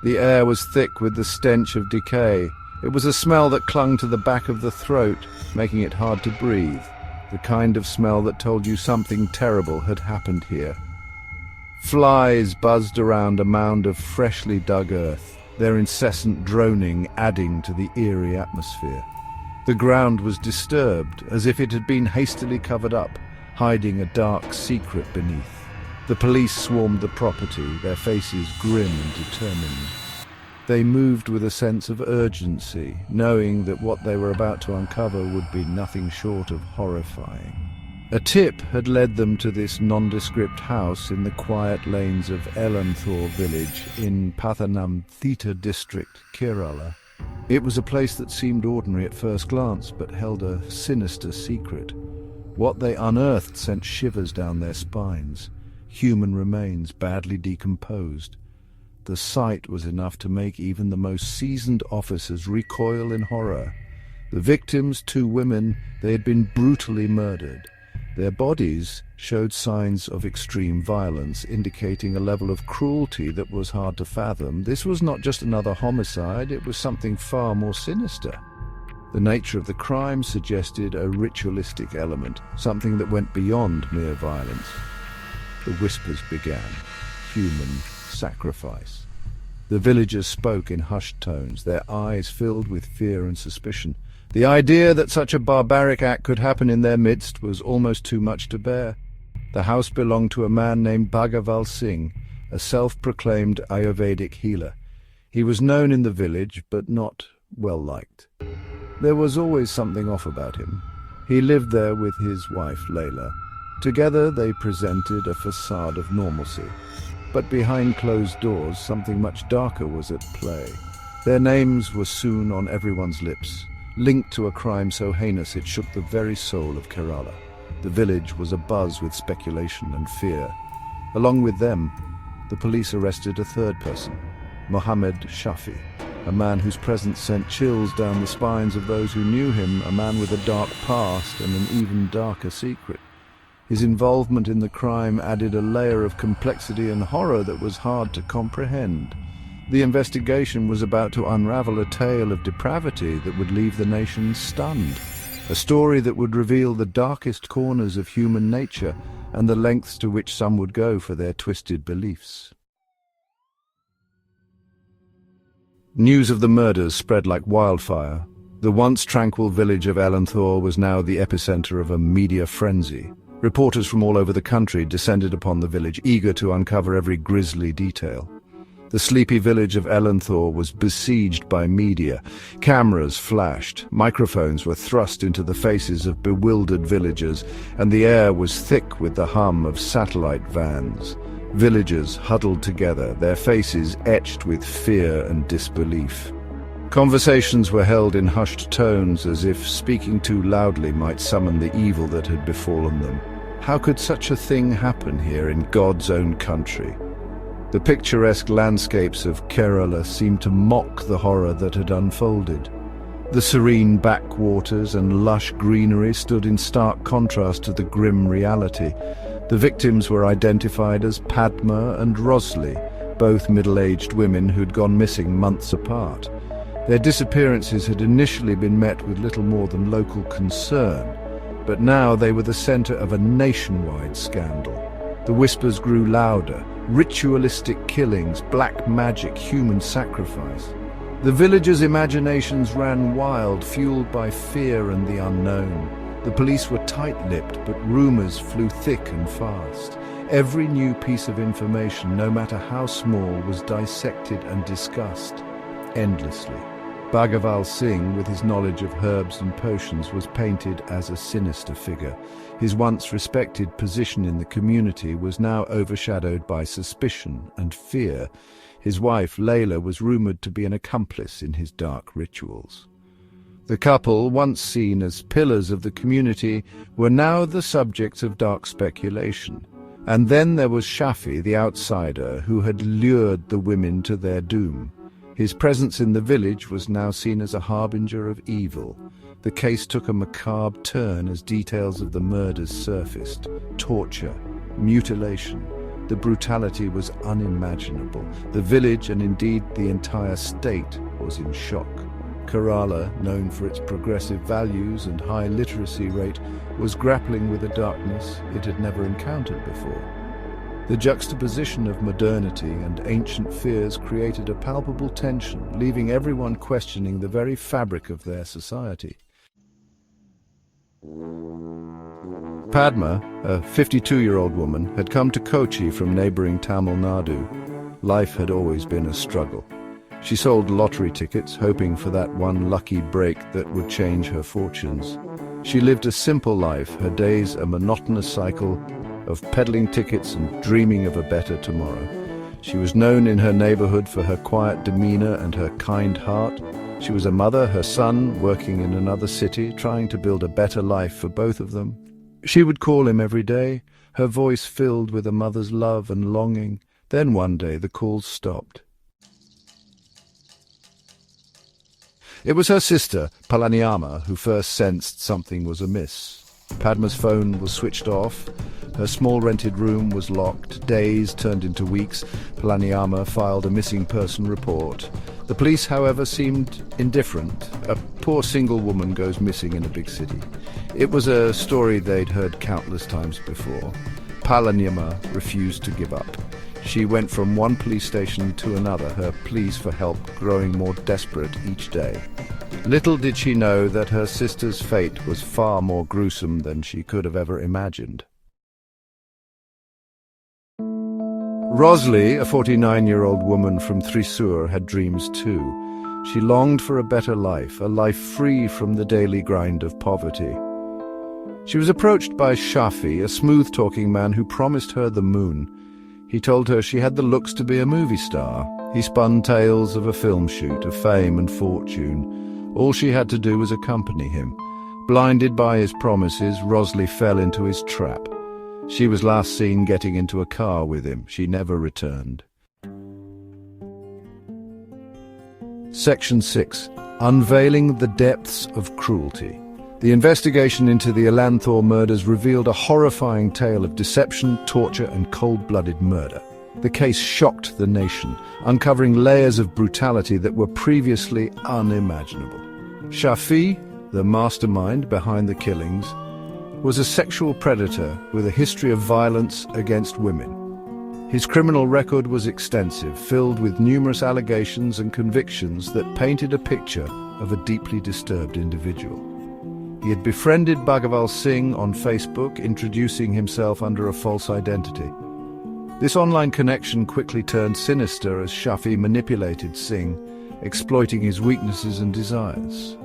The air was thick with the stench of decay. It was a smell that clung to the back of the throat, making it hard to breathe. The kind of smell that told you something terrible had happened here. Flies buzzed around a mound of freshly dug earth, their incessant droning adding to the eerie atmosphere. The ground was disturbed, as if it had been hastily covered up, hiding a dark secret beneath. The police swarmed the property, their faces grim and determined. They moved with a sense of urgency, knowing that what they were about to uncover would be nothing short of horrifying. A tip had led them to this nondescript house in the quiet lanes of Elanthor village in Pathanamthitta district, Kerala. It was a place that seemed ordinary at first glance, but held a sinister secret. What they unearthed sent shivers down their spines. Human remains, badly decomposed. The sight was enough to make even the most seasoned officers recoil in horror. The victims, 2 women, they had been brutally murdered. Their bodies showed signs of extreme violence, indicating a level of cruelty that was hard to fathom. This was not just another homicide, it was something far more sinister. The nature of the crime suggested a ritualistic element, something that went beyond mere violence. The whispers began. Human sacrifice. The villagers spoke in hushed tones, their eyes filled with fear and suspicion. The idea that such a barbaric act could happen in their midst was almost too much to bear. The house belonged to a man named Bhagaval Singh, a self-proclaimed ayurvedic healer. He was known in the village, but not well-liked. There was always something off about him. He lived there with his wife, Layla. Together they presented a facade of normalcy. But behind closed doors, something much darker was at play. Their names were soon on everyone's lips, linked to a crime so heinous it shook the very soul of Kerala. The village was abuzz with speculation and fear. Along with them, the police arrested a third person, Mohammed Shafi, a man whose presence sent chills down the spines of those who knew him, a man with a dark past and an even darker secret. His involvement in the crime added a layer of complexity and horror that was hard to comprehend. The investigation was about to unravel a tale of depravity that would leave the nation stunned, a story that would reveal the darkest corners of human nature and the lengths to which some would go for their twisted beliefs. News of the murders spread like wildfire. The once tranquil village of Elanthor was now the epicenter of a media frenzy. Reporters from all over the country descended upon the village, eager to uncover every grisly detail. The sleepy village of Elanthor was besieged by media. Cameras flashed, microphones were thrust into the faces of bewildered villagers, and the air was thick with the hum of satellite vans. Villagers huddled together, their faces etched with fear and disbelief. Conversations were held in hushed tones, as if speaking too loudly might summon the evil that had befallen them. How could such a thing happen here in God's own country? The picturesque landscapes of Kerala seemed to mock the horror that had unfolded. The serene backwaters and lush greenery stood in stark contrast to the grim reality. The victims were identified as Padma and Rosli, both middle-aged women who'd gone missing months apart. Their disappearances had initially been met with little more than local concern, but now they were the center of a nationwide scandal. The whispers grew louder: ritualistic killings, black magic, human sacrifice. The villagers' imaginations ran wild, fueled by fear and the unknown. The police were tight-lipped, but rumors flew thick and fast. Every new piece of information, no matter how small, was dissected and discussed endlessly. Bhagaval Singh, with his knowledge of herbs and potions, was painted as a sinister figure. His once respected position in the community was now overshadowed by suspicion and fear. His wife, Layla, was rumored to be an accomplice in his dark rituals. The couple, once seen as pillars of the community, were now the subjects of dark speculation. And then there was Shafi, the outsider, who had lured the women to their doom. His presence in the village was now seen as a harbinger of evil. The case took a macabre turn as details of the murders surfaced: torture, mutilation, The brutality was unimaginable. The village, and indeed the entire state, was in shock. Kerala, known for its progressive values and high literacy rate, was grappling with a darkness it had never encountered before. The juxtaposition of modernity and ancient fears created a palpable tension, leaving everyone questioning the very fabric of their society. Padma, a 52-year-old woman, had come to Kochi from neighboring Tamil Nadu. Life had always been a struggle. She sold lottery tickets, hoping for that one lucky break that would change her fortunes. She lived a simple life, her days a monotonous cycle of peddling tickets and dreaming of a better tomorrow. She was known in her neighborhood for her quiet demeanor and her kind heart. She was a mother, her son, working in another city, trying to build a better life for both of them. She would call him every day, her voice filled with a mother's love and longing. Then one day the calls stopped. It was her sister, Palaniyama, who first sensed something was amiss. Padma's phone was switched off. Her small rented room was locked. Days turned into weeks. Palaniyama filed a missing person report. The police, however, seemed indifferent. A poor single woman goes missing in a big city. It was a story they'd heard countless times before. Palaniyama refused to give up. She went from one police station to another, her pleas for help growing more desperate each day. Little did she know that her sister's fate was far more gruesome than she could have ever imagined. Rosli, a 49-year-old woman from Thrissur, had dreams too. She longed for a better life, a life free from the daily grind of poverty. She was approached by Shafi, a smooth-talking man who promised her the moon. He told her she had the looks to be a movie star. He spun tales of a film shoot, of fame and fortune. All she had to do was accompany him. Blinded by his promises, Rosli fell into his trap. She was last seen getting into a car with him. She never returned. Section 6. Unveiling the Depths of Cruelty. The investigation into the Ilanthor murders revealed a horrifying tale of deception, torture, and cold-blooded murder. The case shocked the nation, uncovering layers of brutality that were previously unimaginable. Shafi, the mastermind behind the killings, was a sexual predator with a history of violence against women. His criminal record was extensive, filled with numerous allegations and convictions that painted a picture of a deeply disturbed individual. He had befriended Bhagaval Singh on Facebook, introducing himself under a false identity. This online connection quickly turned sinister as Shafi manipulated Singh, exploiting his weaknesses and desires.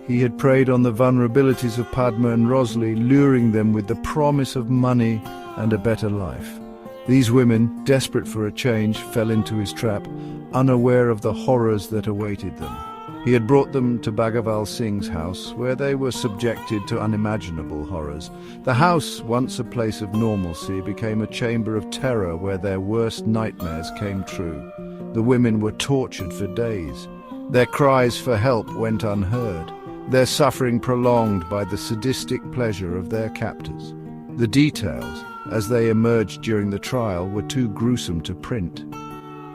He had preyed on the vulnerabilities of Padma and Rosli, luring them with the promise of money and a better life. These women, desperate for a change, fell into his trap, unaware of the horrors that awaited them. He had brought them to Bhagaval Singh's house, where they were subjected to unimaginable horrors. The house, once a place of normalcy, became a chamber of terror where their worst nightmares came true. The women were tortured for days. Their cries for help went unheard, their suffering prolonged by the sadistic pleasure of their captors. The details, as they emerged during the trial, were too gruesome to print.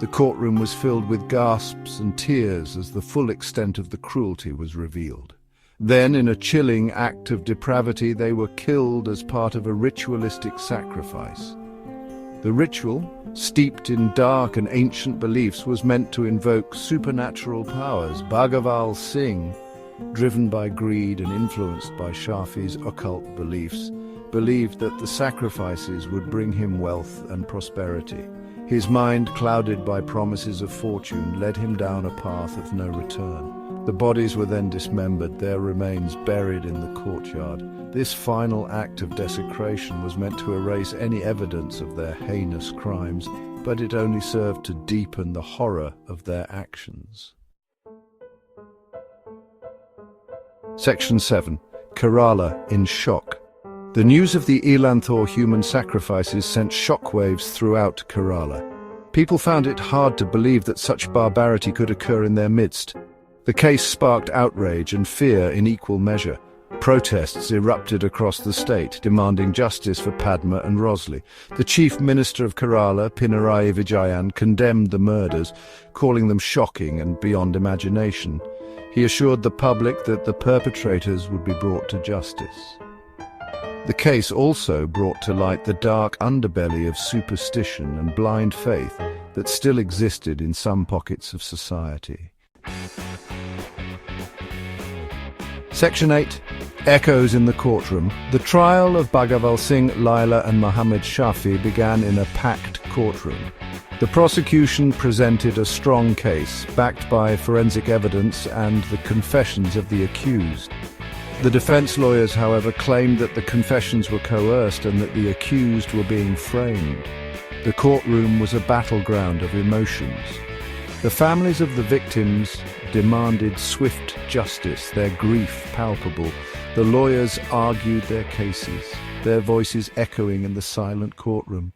The courtroom was filled with gasps and tears as the full extent of the cruelty was revealed. Then, in a chilling act of depravity, they were killed as part of a ritualistic sacrifice. The ritual, steeped in dark and ancient beliefs, was meant to invoke supernatural powers. Bhagaval Singh, driven by greed and influenced by Shafi's occult beliefs, believed that the sacrifices would bring him wealth and prosperity. His mind, clouded by promises of fortune, led him down a path of no return. The bodies were then dismembered, their remains buried in the courtyard. This final act of desecration was meant to erase any evidence of their heinous crimes, but it only served to deepen the horror of their actions. Section 7. Kerala in shock. The news of the Ilanthor human sacrifices sent shockwaves throughout Kerala. People found it hard to believe that such barbarity could occur in their midst. The case sparked outrage and fear in equal measure. Protests erupted across the state, demanding justice for Padma and Rosli. The chief minister of Kerala, Pinarayi Vijayan, condemned the murders, calling them shocking and beyond imagination. He assured the public that the perpetrators would be brought to justice. The case also brought to light the dark underbelly of superstition and blind faith that still existed in some pockets of society. Section 8. Echoes in the Courtroom. The trial of Bhagaval Singh, Laila and Mohammed Shafi began in a packed courtroom. The prosecution presented a strong case, backed by forensic evidence and the confessions of the accused. The defense lawyers, however, claimed that the confessions were coerced and that the accused were being framed. The courtroom was a battleground of emotions. The families of the victims demanded swift justice, their grief palpable. The lawyers argued their cases, their voices echoing in the silent courtroom.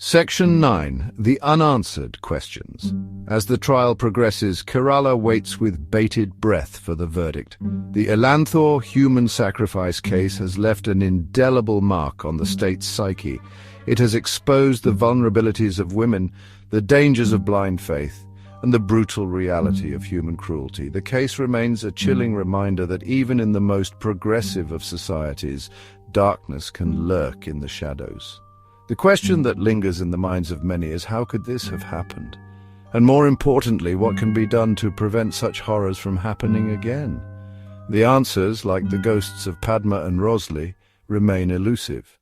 Section 9. The Unanswered Questions. As the trial progresses, Kerala waits with bated breath for the verdict. The Elanthor human sacrifice case has left an indelible mark on the state's psyche. It has exposed the vulnerabilities of women, the dangers of blind faith, and the brutal reality of human cruelty. The case remains a chilling reminder that even in the most progressive of societies, darkness can lurk in the shadows. The question that lingers in the minds of many is, how could this have happened? And more importantly, what can be done to prevent such horrors from happening again? The answers, like the ghosts of Padma and Rosli, remain elusive.